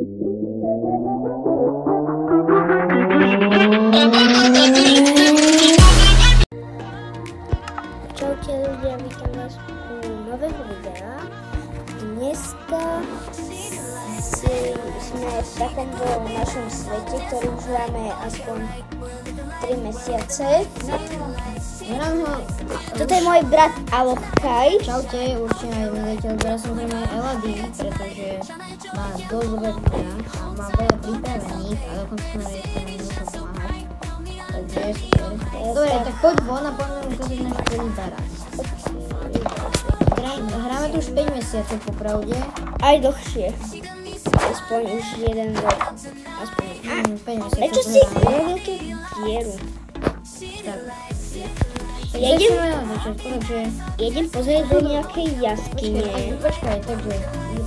Čaute ľudia, vítam vás u nového videa. Dneska sme v takomto našom svete, ktorý už hráme aspoň 3 mesiace. Toto je môj brat Alokaj. Čaute, určite aj vidíte, odberá som pre mňa Elady, pretože má dosť dobré videa a má veľa pripravených a dokonca sme ešte nemôžu pomáhať. Takže je super. Dobre, tak poď von a poďme ukázať náš prvý barák. Hráme tu už 5 mesiacov popravde. Aj dlhšie. Aspoň už 1 rok. Aspoň 5 mesiacov. Prečo si robil tú dieru? Tak. Jedem pozrieť do nejakej jaskyne. Počkaj, takže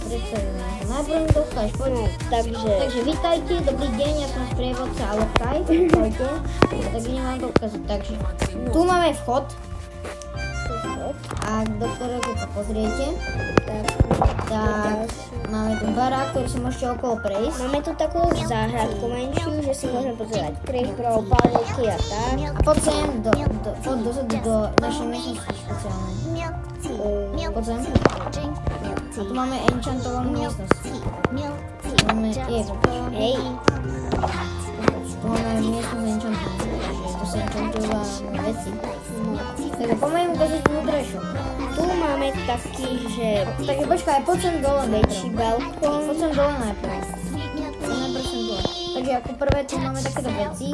predstavíme. Najprv mi to ukáž, poď. Takže vítajte, dobrý deň, ja som sprievodca Alokaj. Vítajte. Tak idem vám to ukázať. Takže tu máme vchod. A do ktorého keď sa pozriete, tak máme tu barák, ktorý si môžete okolo prejsť. Máme tu takú záhradku menšiu, že si môžeme pozerať krikrov, pavúky a tak. A poď sem dozadu do našej miestnosti špeciálnej. Poď sem. A tu máme enchantovanú miestnosť. Hej. Tu máme miestnosť enchantovanú, takže tu sa enchantujú veci. Takže poďme im ukázať vnútrejšok. Tu máme taký, že... Takže počkaj, poď sem dole väčší balkón. Poď sem dole najprv. Najprv sem dole. Takže ako prvé tu máme takéto veci,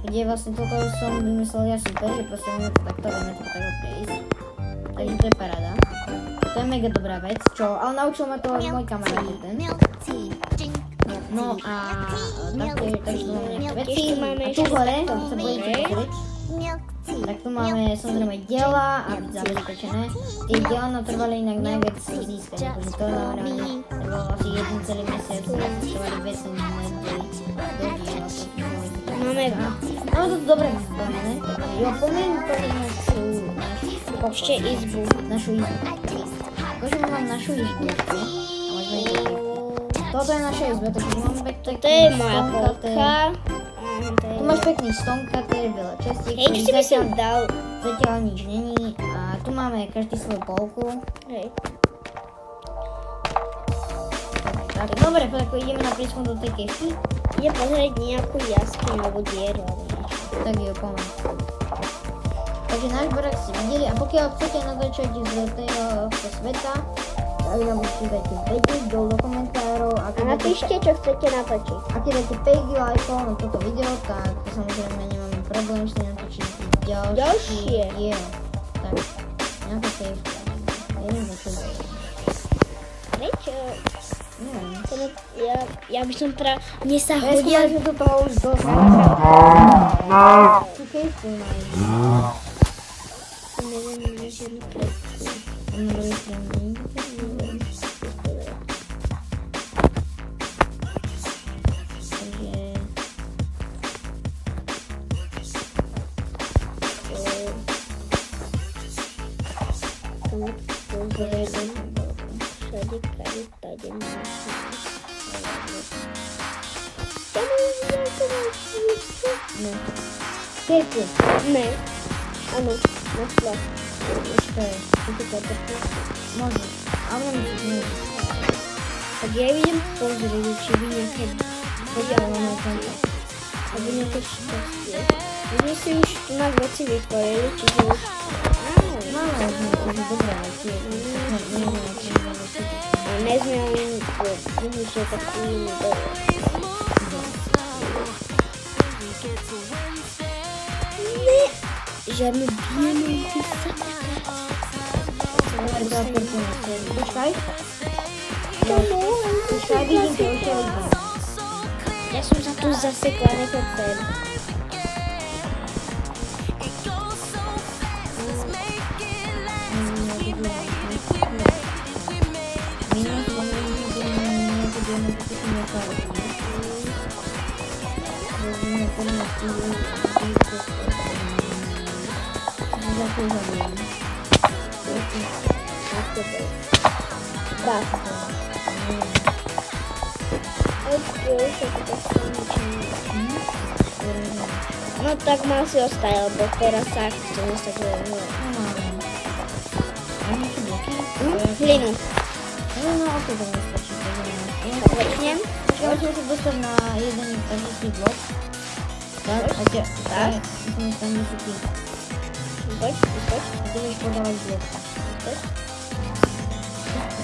kde vlastne toto som vymyslel ja super, že proste máme to takto, vieme to takto prejsť. Takže to je paráda. To je mega dobrá vec, čo? Ale naučil ma to môj kamarát ten. No a takže tu máme nejaké veci. A tu hore, to sa budete pozrieť. Tak tu máme samozrejme diela a byť zabezpečené. Tie diela nám trvali inak najviac získať, akože to trvalo asi 1 celý mesiac, trvali veci najdeli do diela. Máme to dobre vyzbavené, takže jo, poďme našu izbu. Akože mám našu izbu ešte. Toto je naša izba, takže máme pekný to je moja polka. Tu máš pekný stonkater, veľa čestiek, hej, čo by som dal? Zatiaľ nič není a tu máme každý svoju polku. Hej. Tak, dobre, tak ideme na prískum do tej kešky. Idem pozrieť nejakú jaskyňu alebo dieru. Tak jo, poďme. Takže náš barák si videli a pokiaľ chcete natáčať z tohto sveta, tak nám určite dajte vedieť do komentárov. A napíšte, čo chcete natáčiť. Ak dáte pegi lajkov na toto video, tak samozrejme nemáme problém s tým natočiť ďalšie dielo. Tak, nejaké kejvka. Neviem, čo je. Prečo? Neviem. Ja by som mne sa hodil... Ja som to toho už dosť. Tú kejvku majú. Neviem, žiadnu kejvku. Všade kade tady Ne. Kejvku? Ne. Áno, našla. Počkaj, čo to katerku? Môžu, ale nemôžu, nie. Tak ja idem pozrieť, či by nejaké podielované konto. Alebo nejaké šťastie. My si už tu na veci vytvorili, čiže už... Máme už dobré veci. A my sme len vyhýšli takými dobré. Ne! Žiadne diamanty sa Počkaj. Počkaj, vidím to už je. Ja som sa tu zasekla, nepočujem. Počkej, sa to ničím. No tak mal si ostať, lebo teraz sa chce dostať do jeho. A nejaké bloky? Hlinu. No, ok, to mi stačí. Tak začnem. Ja musím sa dostať na jeden taký blok. Tak, tak. Musím tam vysvetí. Poď. A ty budeš podávať blok. Poď.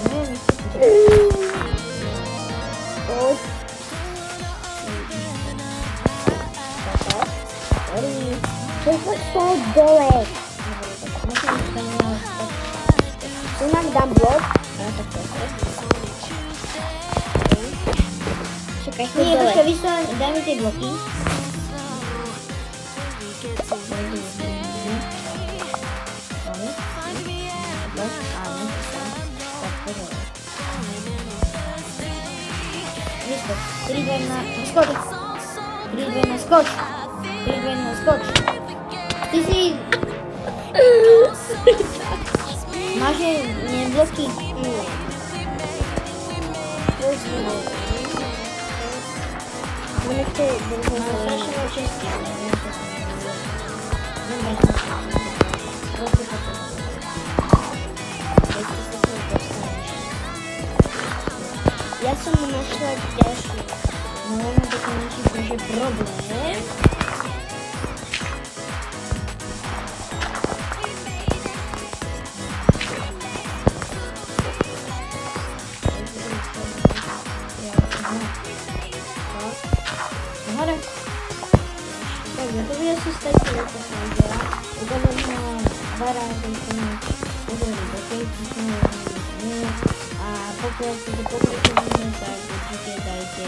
Neviem, Poď. Poď stať dole. Tu nám dám blok. Čakaj, chvíľ nie, dole. počkaj, vystaň, daj mi tie bloky. Vyskoč. 3, 2, 1, skoč. 3, 2, 1, skoč. 3, 2, 1, skoč. Ty si... Máš nie bloky? Nie. Máme tu druhú Strašne veľa čestí. Ja som našla ďalší. No, máme to konečne že problém. Hore. Takže to by asi stačilo, čo som videla. Ukážem na barák, kde som pozreli do tej a pokiaľ ste to pokračovali, tak určite dajte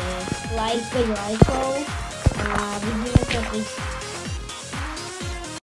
like 5 lajkov a vidíme sa pri